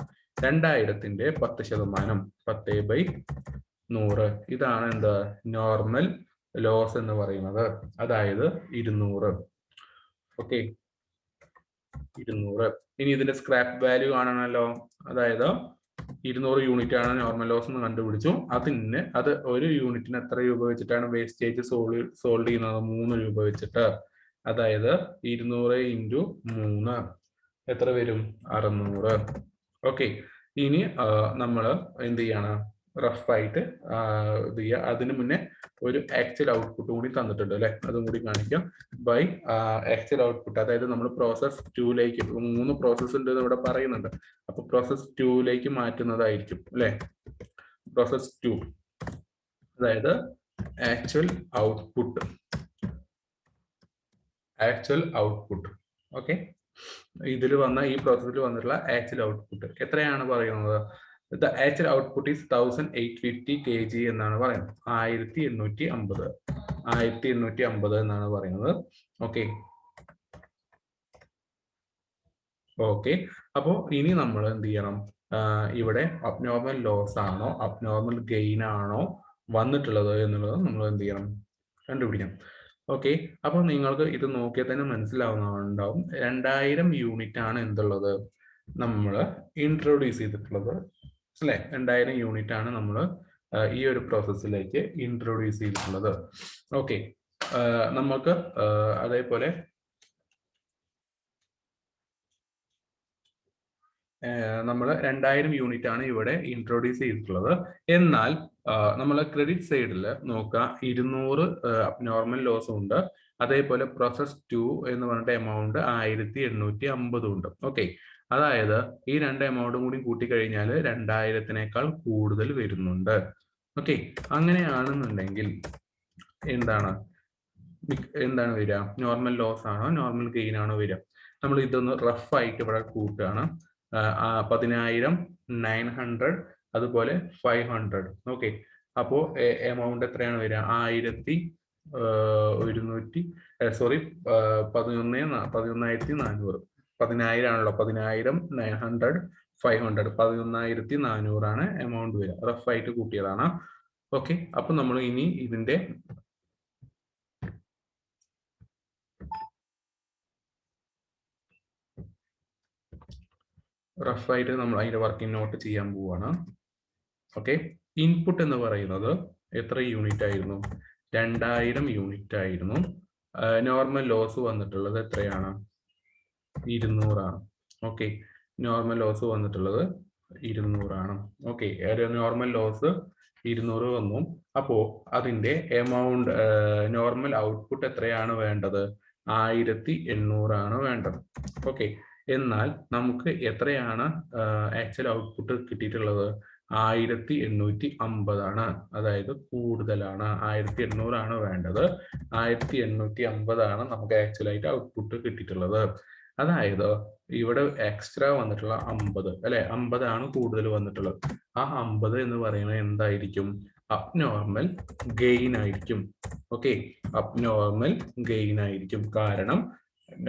2000ന്റെ 10%, 10/100. ഇതാണ് എന്താ? നോർമൽ ലോസ് എന്ന് പറയുന്നത്. അതായത് 200. ഓക്കെ, 200. ഇനി ഇതിന്റെ സ്ക്രാപ്പ് വാല്യൂ കാണണമല്ലോ. അതായത് 200 യൂണിറ്റ് ആണ് നോർമൽ ലോസ് എന്ന് കണ്ടുപിടിച്ചു. അത് ഒരു യൂണിറ്റിന് എത്ര രൂപ വെച്ചിട്ടാണ് വേസ്റ്റേജ് സോൾവ് ചെയ്യുന്നത്? 3 രൂപ വെച്ചിട്ട്. അതായത് 200 × 3 എത്ര വരും? 600. ഓക്കെ, ഇനി നമ്മൾ എന്ത് ചെയ്യാണ്? റഫായിട്ട് ഇത് ചെയ്യുക. അതിന് മുന്നേ ഒരു ആക്ച്വൽ ഔട്ട്പുട്ട് കൂടി തന്നിട്ടുണ്ട് അല്ലെ, അതും കൂടി കാണിക്കാം. ബൈ ആക്ച്വൽ ഔട്ട്പുട്ട്, അതായത് നമ്മൾ പ്രോസസ് 2ലേക്ക്, 3 പ്രോസസ് ഉണ്ട് ഇവിടെ പറയുന്നുണ്ട്. അപ്പൊ പ്രോസസ് 2ലേക്ക് മാറ്റുന്നതായിരിക്കും അല്ലെ. പ്രോസസ് 2, അതായത് ആക്ച്വൽ ഔട്ട്പുട്ട്. ഓക്കെ, ഇതിൽ വന്ന ഈ പ്രോസസ്സിൽ വന്നിട്ടുള്ള ആക്ച്വൽ ഔട്ട്പുട്ട് എത്രയാണ് പറയുന്നത്? The actual output is 1850 kg എന്നാണ് പറയുന്നത്. 1850 എന്നാണ് പറയുന്നത്. ഓക്കെ, അപ്പോ ഇനി നമ്മൾ എന്ത് ചെയ്യണം? ഇവിടെ അബ്നോർമൽ ലോസ് ആണോ അബ്നോർമൽ ഗെയിൻ ആണോ വന്നിട്ടുള്ളത് എന്നുള്ളത് നമ്മൾ എന്ത് ചെയ്യണം? കണ്ടുപിടിക്കണം. ഓക്കെ, അപ്പൊ നിങ്ങൾക്ക് ഇത് നോക്കിയാൽ തന്നെ മനസ്സിലാവുന്നുണ്ടാവും. 2000 യൂണിറ്റ് ആണ് എന്തുള്ളത്? നമ്മൾ ഇൻട്രൊഡ്യൂസ് ചെയ്തിട്ടുള്ളത് അല്ലെ. 2000 യൂണിറ്റ് ആണ് നമ്മൾ ഈ ഒരു പ്രോസസ്സിലേക്ക് ഇൻട്രൊഡ്യൂസ് ചെയ്തിട്ടുള്ളത്. ഓക്കെ, നമുക്ക് അതേപോലെ നമ്മൾ 2000 യൂണിറ്റ് ആണ് ഇവിടെ ഇൻട്രൊഡ്യൂസ് ചെയ്തിട്ടുള്ളത്. എന്നാൽ നമ്മൾ ക്രെഡിറ്റ് സൈഡിൽ നോക്കുക, 200 അബ്നോർമൽ ലോസ് ഉണ്ട്. അതേപോലെ പ്രോസസ് 2 എന്ന് പറഞ്ഞിട്ട് എമൗണ്ട് 1850 ഉണ്ട്. ഓക്കെ, അതായത് ഈ 2 എമൗണ്ടും കൂടി കൂട്ടിക്കഴിഞ്ഞാൽ 2000-നേക്കാൾ കൂടുതൽ വരുന്നുണ്ട്. ഓക്കെ, അങ്ങനെയാണെന്നുണ്ടെങ്കിൽ എന്താണ് വരിക? നോർമൽ ലോസ് ആണോ നോർമൽ ഗെയിൻ ആണോ വരിക? നമ്മൾ ഇതൊന്ന് റഫായിട്ട് ഇവിടെ കൂട്ടുകയാണ്. 10,000, 900, അതുപോലെ 500. ഓക്കെ, അപ്പോ എമൗണ്ട് എത്രയാണ് വരിക? 11,400. 10,000 ആണല്ലോ. 10,000, 900, 500, 11,400 ആണ് എമൗണ്ട് വരിക. റഫായിട്ട് കൂട്ടിയതാണ്. ഓക്കെ, അപ്പൊ നമ്മൾ ഇനി ഇതിന്റെ റഫായിട്ട് നമ്മൾ അതിന്റെ വർക്കിംഗ് നോട്ട് ചെയ്യാൻ പോവാണ്. ഓക്കെ, ഇൻപുട്ട് എന്ന് പറയുന്നത് എത്ര യൂണിറ്റ് ആയിരുന്നു? 2000 യൂണിറ്റ് ആയിരുന്നു. നോർമൽ ലോസ് വന്നിട്ടുള്ളത് എത്രയാണ്? 200 ആണ്. ഓക്കെ, നോർമൽ ലോസ് വന്നിട്ടുള്ളത് 200 ആണ്. ഓക്കെ, നോർമൽ ലോസ് 200 വന്നു. അപ്പോ അതിന്റെ എമൗണ്ട് നോർമൽ ഔട്ട്പുട്ട് എത്രയാണ് വേണ്ടത്? 1800 ആണ് വേണ്ടത്. ഓക്കെ, എന്നാൽ നമുക്ക് എത്രയാണ് ആക്ച്വൽ ഔട്ട്പുട്ട് കിട്ടിയിട്ടുള്ളത്? 1850 ആണ്. അതായത് കൂടുതലാണ്. 1800 ആണ് വേണ്ടത്. 1850 ആണ് നമുക്ക് ആക്ച്വലായിട്ട് ഔട്ട്പുട്ട് കിട്ടിയിട്ടുള്ളത്. അതായത് ഇവിടെ എക്സ്ട്രാ വന്നിട്ടുള്ള 50 അല്ലെ, 50 ആണ് കൂടുതൽ വന്നിട്ടുള്ളത്. ആ 50 എന്ന് പറയുന്നത് എന്തായിരിക്കും? അബ്നോർമൽ ഗെയിൻ ആയിരിക്കും. ഓക്കെ, അബ്നോർമൽ ഗെയിൻ ആയിരിക്കും. കാരണം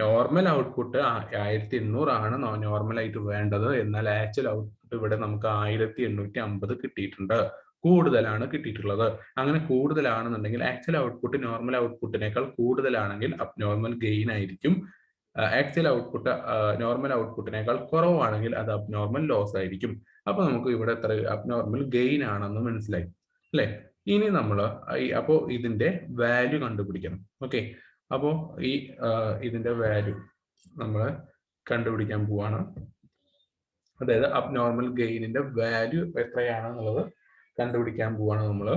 നോർമൽ ഔട്ട്പുട്ട് 1800 ആണ് നോർമൽ ആയിട്ട് വേണ്ടത്. എന്നാൽ ആക്ച്വൽ ഔട്ട്പുട്ട് ഇവിടെ നമുക്ക് 1850 കിട്ടിയിട്ടുണ്ട്. കൂടുതലാണ് കിട്ടിയിട്ടുള്ളത്. അങ്ങനെ കൂടുതലാണെന്നുണ്ടെങ്കിൽ ആക്ച്വൽ ഔട്ട്പുട്ട് നോർമൽ ഔട്ട്പുട്ടിനേക്കാൾ കൂടുതലാണെങ്കിൽ അബ്നോർമൽ ഗെയിൻ ആയിരിക്കും. ആക്ച്വൽ ഔട്ട്പുട്ട് നോർമൽ ഔട്ട്പുട്ടിനേക്കാൾ കുറവാണെങ്കിൽ അത് അബ്നോർമൽ ലോസ് ആയിരിക്കും. അപ്പൊ നമുക്ക് ഇവിടെ എത്ര അബ്നോർമൽ ഗെയിൻ ആണെന്ന് മനസ്സിലായി അല്ലെ. ഇനി നമ്മൾ അപ്പോൾ ഇതിന്റെ വാല്യൂ കണ്ടുപിടിക്കണം. ഓക്കെ, അപ്പോൾ ഈ ഇതിന്റെ വാല്യൂ നമ്മൾ കണ്ടുപിടിക്കാൻ പോവാണ്. അതായത് അബ്നോർമൽ ഗെയിനിന്റെ വാല്യൂ എത്രയാണെന്നുള്ളത് കണ്ടുപിടിക്കാൻ പോവാണ് നമ്മൾ.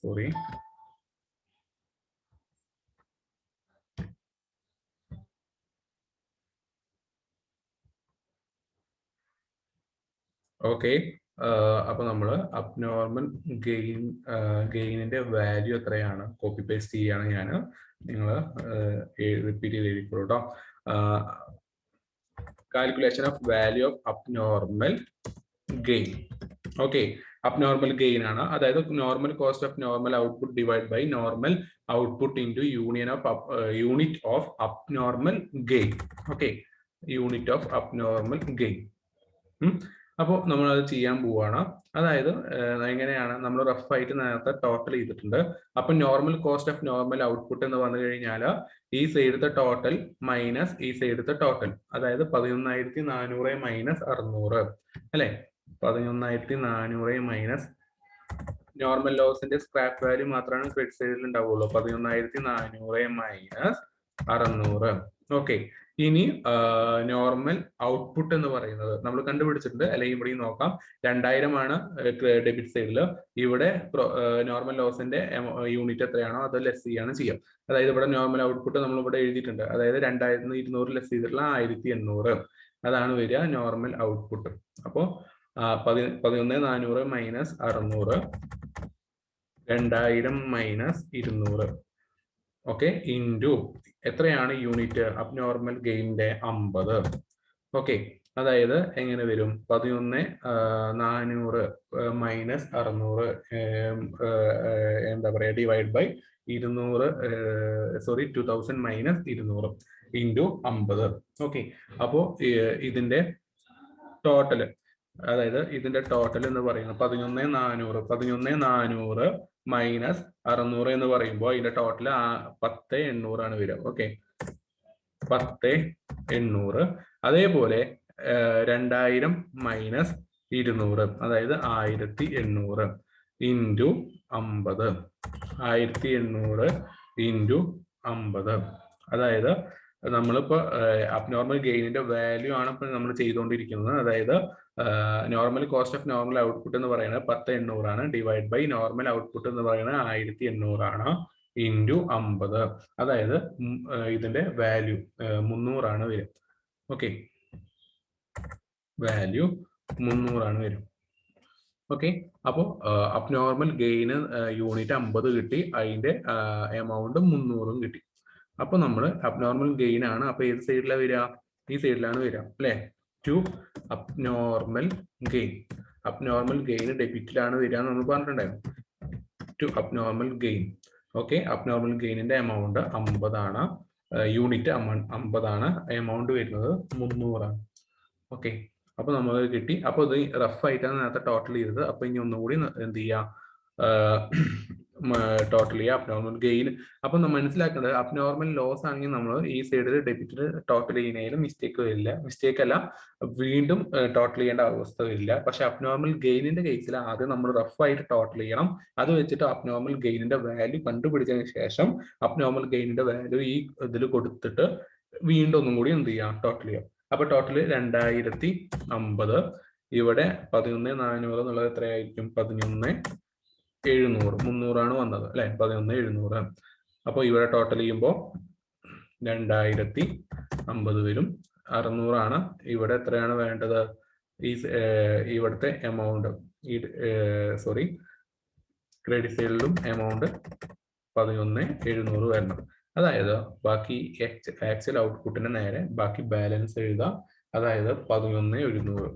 Sorry, okay. അപ്പൊ നമ്മൾ അബ്നോർമൽ ഗെയിനിന്റെ വാല്യൂ എത്രയാണ് കോപ്പി പേസ്റ്റ് ചെയ്യാണ് ഞാൻ. നിങ്ങൾ റിപ്പീറ്റ് ചെയ്ത് എഴുതിക്കോളൂ കേട്ടോ. Calculation of value of abnormal gain. Okay, abnormal gain ആണ്. അതായത് normal cost of normal output divide by normal output into unit of abnormal gain. Okay, unit of abnormal gain. അപ്പോൾ നമ്മൾ അത് ചെയ്യാൻ പോവാണ്. അതായത് എങ്ങനെയാണ് നമ്മൾ റഫ് ആയിട്ട് നേരത്തെ ടോട്ടൽ ചെയ്തിട്ടുണ്ട്. അപ്പൊ normal cost of normal output എന്ന് പറഞ്ഞു കഴിഞ്ഞാൽ ഈ സൈഡത്തെ ടോട്ടൽ മൈനസ് ഈ സൈഡത്തെ ടോട്ടൽ, അതായത് 11,400 മൈനസ് 600 അല്ലെ. 11,400 മൈനസ് നോർമൽ ലോസിന്റെ സ്ക്രാപ്പ് വാല്യൂ മാത്രമാണ് ക്രെഡിറ്റ് സൈഡിൽ ഉണ്ടാവുള്ളൂ. 11,400 മൈനസ് 600. ഓക്കെ, ഇനി നോർമൽ ഔട്ട്പുട്ട് എന്ന് പറയുന്നത് നമ്മൾ കണ്ടുപിടിച്ചിട്ടുണ്ട്, അല്ലെങ്കിൽ ഇവിടെ നോക്കാം. 2000 ആണ് ഡെബിറ്റ് സൈഡിൽ. ഇവിടെ നോർമൽ ലോസിന്റെ യൂണിറ്റ് എത്രയാണോ അത് ലെസ് ചെയ്യാണ് ചെയ്യാം. അതായത് ഇവിടെ നോർമൽ ഔട്ട്പുട്ട് നമ്മൾ ഇവിടെ എഴുതിയിട്ടുണ്ട്. അതായത് 2200 ലെസ് ചെയ്തിട്ടുള്ള 1800 അതാണ് വരിക നോർമൽ ഔട്ട്പുട്ട്. അപ്പോൾ 11,400 മൈനസ് 600, 2000 മൈനസ് 200. ഓക്കെ, ഇൻറ്റു എത്രയാണ് യൂണിറ്റ് അബ്നോർമൽ ഗെയിനിന്റെ 50. ഓക്കെ, അതായത് എങ്ങനെ വരും? 11,400 മൈനസ് 600 എന്താ പറയാ divide by 200, sorry 2000 minus 200 into 50. Okay, അപ്പോ ഇതിന്റെ ടോട്ടൽ, അതായത് ഇതിന്റെ ടോട്ടൽ എന്ന് പറയുന്നത് 11,400 മൈനസ് 600 എന്ന് പറയുമ്പോൾ ഇതിന്റെ ടോട്ടൽ 10,800 ആണ് വരിക. ഓക്കെ, 10,800. അതേപോലെ 2000 മൈനസ് 200, അതായത് 1,800 ഇൻറ്റു 50. 1,800 ഇൻറ്റു 50. അതായത് നമ്മളിപ്പോ അബ്നോർമൽ ഗെയിനിന്റെ വാല്യൂ ആണ് ഇപ്പൊ നമ്മൾ ചെയ്തുകൊണ്ടിരിക്കുന്നത്. അതായത് normal cost of normal output എന്ന് പറയുന്നത് 10,800 ആണ്, ഡിവൈഡ് ബൈ നോർമൽ ഔട്ട്പുട്ട് എന്ന് പറയുന്നത് 1,800 ആണ്, ഇൻറ്റു 50. അതായത് ഇതിന്റെ വാല്യൂ 300 ആണ് വരും. ഓക്കെ, വാല്യൂ 300 ആണ് വരും. ഓക്കെ, അപ്പോൾ അബ്നോർമൽ ഗെയിന് യൂണിറ്റ് 50 കിട്ടി, അതിന്റെ എമൗണ്ട് 300 കിട്ടി. അപ്പൊ നമ്മൾ അബ്നോർമൽ ഗെയിൻ ആണ്. അപ്പൊ ഏത് സൈഡിലാണ് വരിക? ഈ സൈഡിലാണ് വരിക അല്ലെ. To abnormal gain. Abnormal gain ഡെബിറ്റിലാണ് വരിക എന്ന് നമ്മൾ പറഞ്ഞിട്ടുണ്ടായിരുന്നു. To abnormal gain. Okay, abnormal ഗെയിനിന്റെ എമൗണ്ട് 50 ആണ്, യൂണിറ്റ് 50 ആണ്, എമൗണ്ട് വരുന്നത് 300 ആണ്. ഓക്കെ, അപ്പൊ നമ്മൾ കിട്ടി. അപ്പൊ ഇത് റഫ് ആയിട്ടാണ് നേരത്തെ ടോട്ടൽ ചെയ്തത്. അപ്പൊ ഇനി ഒന്നുകൂടി എന്ത് ചെയ്യാം, ടോട്ടൽ ചെയ്യുക അബ്നോർമൽ ഗെയിൻ. അപ്പൊ നമ്മൾ മനസ്സിലാക്കേണ്ടത് അബ്നോർമൽ ലോസ് ആണെങ്കിൽ നമ്മൾ ഈ സൈഡിൽ ഡെബിറ്റിൽ ടോട്ടൽ ചെയ്യുന്നതിലും മിസ്റ്റേക്ക് വരില്ല. മിസ്റ്റേക്ക് അല്ല, വീണ്ടും ടോട്ടൽ ചെയ്യേണ്ട അവസ്ഥ വരില്ല. പക്ഷെ അബ്നോർമൽ ഗെയിനിന്റെ കേസിൽ ആദ്യം നമ്മൾ റഫ് ആയിട്ട് ടോട്ടൽ ചെയ്യണം. അത് വെച്ചിട്ട് അബ്നോർമൽ ഗെയിനിന്റെ വാല്യൂ കണ്ടുപിടിച്ചതിന് ശേഷം അബ്നോർമൽ ഗെയിനിന്റെ വാല്യൂ ഈ ഇതിൽ കൊടുത്തിട്ട് വീണ്ടും ഒന്നും കൂടി എന്ത് ചെയ്യാം, ടോട്ടൽ ചെയ്യാം. അപ്പൊ ടോട്ടൽ 2,050. ഇവിടെ 11,400 എന്നുള്ളത് എത്രയായിരിക്കും? 11,700. 300 ആണ് വന്നത് അല്ലെ. 11,700. അപ്പൊ ഇവിടെ ടോട്ടൽ ചെയ്യുമ്പോൾ 2,050 വരും. 600 ആണ്. ഇവിടെ എത്രയാണ് വേണ്ടത്? ഈ ഇവിടുത്തെ എമൗണ്ട്, ഈ സോറി ക്രെഡിറ്റ് സൈഡിലും എമൗണ്ട് 11,700 വരണം. അതായത് ബാക്കി ആക്ച്വൽ ഔട്ട്പുട്ടിന് നേരെ ബാക്കി ബാലൻസ് എഴുതാം. അതായത് 11,100.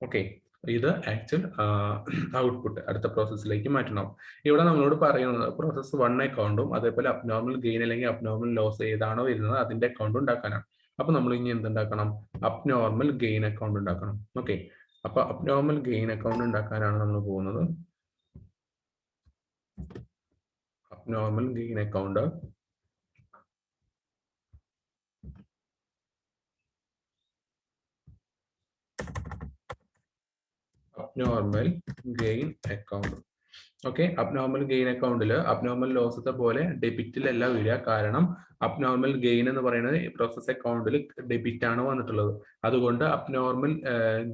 ഓക്കെ, ഇത് ആക്ച്വൽ ഔട്ട്പുട്ട് അടുത്ത പ്രോസസ്സിലേക്ക് മാറ്റണം. ഇവിടെ നമ്മളോട് പറയുന്നത് പ്രോസസ് 1 അക്കൗണ്ടും അതേപോലെ അബ്നോർമൽ ഗെയിൻ അല്ലെങ്കിൽ അബ്നോർമൽ ലോസ് ഏതാണോ വരുന്നത് അതിന്റെ അക്കൗണ്ട് ഉണ്ടാക്കാനാണ്. അപ്പൊ നമ്മൾ ഇനി എന്തുണ്ടാക്കണം? അബ്നോർമൽ ഗെയിൻ അക്കൗണ്ട് ഉണ്ടാക്കണം. ഓക്കെ, അപ്പൊ അബ്നോർമൽ ഗെയിൻ അക്കൗണ്ട് ഉണ്ടാക്കാനാണ് നമ്മൾ പോകുന്നത്. Abnormal gain account abnormal gain account. Okay, abnormal gain അക്കൗണ്ടിൽ അബ്നോർമൽ ലോസത്തെ പോലെ ഡെബിറ്റിലല്ല വരിക. കാരണം അബ്നോർമൽ ഗെയിൻ എന്ന് പറയുന്നത് പ്രോസസ് അക്കൗണ്ടിൽ ഡെബിറ്റ് ആണ് വന്നിട്ടുള്ളത്. അതുകൊണ്ട് അബ്നോർമൽ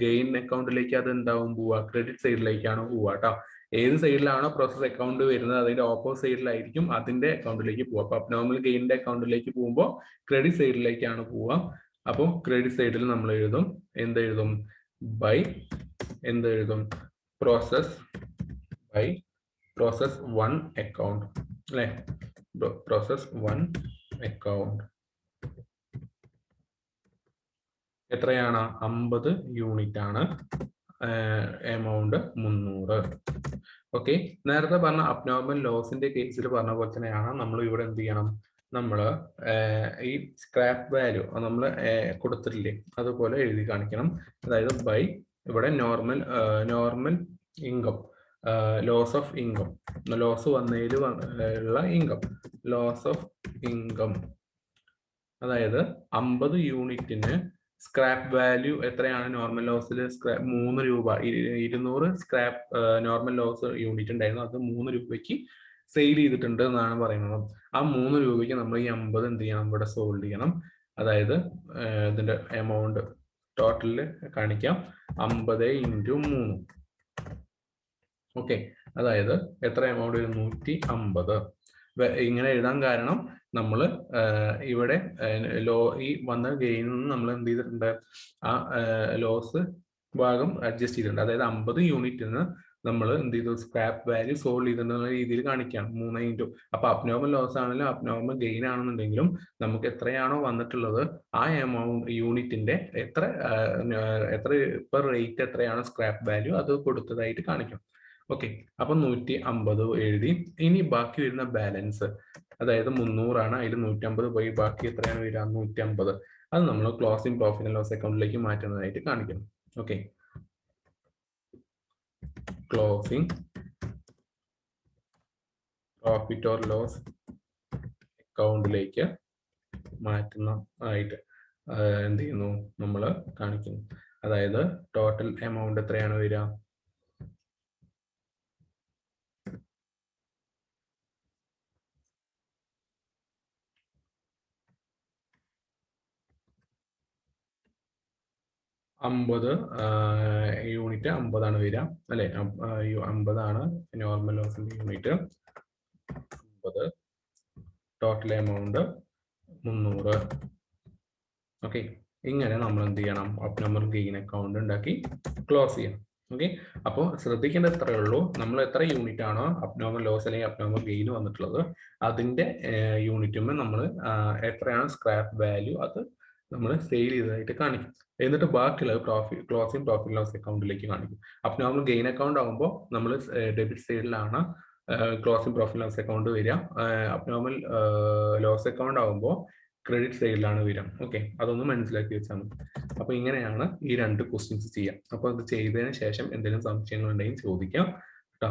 ഗെയിൻ അക്കൗണ്ടിലേക്ക് അത് എന്താവും പോവുക, ക്രെഡിറ്റ് സൈഡിലേക്കാണ് പോവുക കേട്ടോ. ഏത് സൈഡിലാണോ പ്രോസസ് അക്കൗണ്ട് വരുന്നത് അതിന്റെ ഓപ്പോസിറ്റ് സൈഡിലായിരിക്കും അതിന്റെ അക്കൗണ്ടിലേക്ക് പോവുക. അപ്പൊ അബ്നോർമൽ ഗെയിനിന്റെ അക്കൗണ്ടിലേക്ക് പോകുമ്പോൾ ക്രെഡിറ്റ് സൈഡിലേക്കാണ് പോവുക. അപ്പോൾ ക്രെഡിറ്റ് സൈഡിൽ നമ്മൾ എഴുതും, എന്തെഴുതും, ബൈ എന്തെഴുതും, പ്രോസസ് ബൈ പ്രോസസ് 1 അക്കൗണ്ട് അല്ലെ, പ്രോസസ് 1 അക്കൗണ്ട്. എത്രയാണ്? 50 യൂണിറ്റ് ആണ്, എമൗണ്ട് 300. ഓക്കെ, നേരത്തെ പറഞ്ഞ അബ്നോർമൽ ലോസിന്റെ കേസിൽ പറഞ്ഞ പോലെ തന്നെയാണ് നമ്മൾ ഇവിടെ എന്ത് ചെയ്യണം, നമ്മൾ ഈ സ്ക്രാപ്പ് വാല്യൂ നമ്മൾ കൊടുത്തിട്ടില്ലേ അതുപോലെ എഴുതി കാണിക്കണം. അതായത് ബൈ ഇവിടെ normal income, loss of income, loss വന്നതിൽ ഉള്ള ഇൻകം, ലോസ് ഓഫ് ഇൻകം. അതായത് 50 യൂണിറ്റിന് സ്ക്രാപ്പ് വാല്യൂ എത്രയാണ്? നോർമൽ ലോസിൽ 3 രൂപ, 200 സ്ക്രാപ്പ് നോർമൽ ലോസ് യൂണിറ്റ് ഉണ്ടായിരുന്നു, അത് 3 രൂപയ്ക്ക് സെയിൽ ചെയ്തിട്ടുണ്ട് എന്നാണ് പറയുന്നത്. ആ 3 രൂപയ്ക്ക് നമ്മൾ ഈ 50 എന്ത് ചെയ്യണം, ഇവിടെ സോൾവ് ചെയ്യണം. അതായത് ഇതിന്റെ എമൗണ്ട് ടോട്ടലിൽ കാണിക്കാം, 50 × 3. ഓക്കെ, അതായത് എത്ര എമൗണ്ട് വരും? 150. ഇങ്ങനെ എഴുതാൻ കാരണം നമ്മൾ ഇവിടെ ഈ വന്ന ഗെയിനിൽ നിന്ന് നമ്മൾ എന്ത് ചെയ്തിട്ടുണ്ട്, ആ ലോസ് ഭാഗം അഡ്ജസ്റ്റ് ചെയ്തിട്ടുണ്ട്. അതായത് 50 യൂണിറ്റിന് നമ്മൾ എന്ത് ചെയ്തു, സ്ക്രാപ്പ് വാല്യൂ സോൾവ് ചെയ്തിട്ടുള്ള രീതിയിൽ കാണിക്കാം 3 × അപ്പൊ അബ്നോർമൽ ലോസ് ആണെങ്കിലും അബ്നോർമൽ ഗെയിൻ ആണെന്നുണ്ടെങ്കിലും നമുക്ക് എത്രയാണോ വന്നിട്ടുള്ളത് ആ എമൗണ്ട് യൂണിറ്റിന്റെ എത്ര ഇപ്പൊ റേറ്റ് എത്രയാണോ സ്ക്രാപ്പ് വാല്യൂ അത് കൊടുത്തതായിട്ട് കാണിക്കാം. ഓക്കെ, അപ്പൊ 150 എഴുതി. ഇനി ബാക്കി വരുന്ന ബാലൻസ്, അതായത് 300 ആണ്, അതിൽ 150 പോയി ബാക്കി എത്രയാണ് വരിക? 150. അത് നമ്മൾ ക്ലോസിംഗ് പ്രോഫിറ്റ് ആൻഡ് ലോസ് അക്കൗണ്ടിലേക്ക് മാറ്റുന്നതായിട്ട് കാണിക്കണം. Okay, closing profit or loss അക്കൗണ്ടിലേക്ക് മാറ്റുന്നതായിട്ട് എന്ത് ചെയ്യുന്നു, നമ്മൾ കാണിക്കുന്നു. അതായത് ടോട്ടൽ എമൗണ്ട് എത്രയാണ് വരിക? 50 യൂണിറ്റ് 50 ആണ് വരിക അല്ലെ, 50 ആണ് നോർമൽ ലോസിന്റെ യൂണിറ്റ്, 50, ടോട്ടൽ എമൗണ്ട് 300. ഓക്കെ, ഇങ്ങനെ നമ്മൾ എന്ത് ചെയ്യണം, അബ്നോർമൽ ഗെയിൻ അക്കൗണ്ട് ഉണ്ടാക്കി ക്ലോസ് ചെയ്യണം. ഓക്കെ, അപ്പോൾ ശ്രദ്ധിക്കേണ്ടത് എത്രയേ ഉള്ളൂ, നമ്മൾ എത്ര യൂണിറ്റ് ആണോ അബ്നോർമൽ ലോസ് അല്ലെങ്കിൽ അബ്നോർമൽ ഗെയിൻ വന്നിട്ടുള്ളത് അതിന്റെ യൂണിറ്റുമ്പോൾ നമ്മൾ എത്രയാണ് സ്ക്രാപ്പ് വാല്യൂ അത് നമ്മൾ സെയിൽ ചെയ്തതായിട്ട് കാണിക്കും. എന്നിട്ട് ബാക്കിയുള്ളത് ക്ലോസിംഗ് പ്രോഫിറ്റ് ലോസ് അക്കൗണ്ടിലേക്ക് കാണിക്കും. അബ്നോർമൽ ഗെയിൻ അക്കൗണ്ട് ആകുമ്പോൾ നമ്മൾ ഡെബിറ്റ് സൈഡിലാണ് ക്ലോസിംഗ് പ്രോഫിറ്റ് ലോസ് അക്കൗണ്ട് വരിക. അബ്നോർമൽ ലോസ് അക്കൗണ്ട് ആകുമ്പോൾ ക്രെഡിറ്റ് സൈഡിലാണ് വരിക. ഓക്കെ, അതൊന്ന് മനസ്സിലാക്കി വെച്ചാൽ മതി. അപ്പൊ ഇങ്ങനെയാണ് ഈ 2 ക്വസ്റ്റ്യൻസ് ചെയ്യാം. അപ്പൊ അത് ചെയ്തതിന് ശേഷം എന്തെങ്കിലും സംശയങ്ങൾ ഉണ്ടെങ്കിൽ ചോദിക്കാം കേട്ടോ.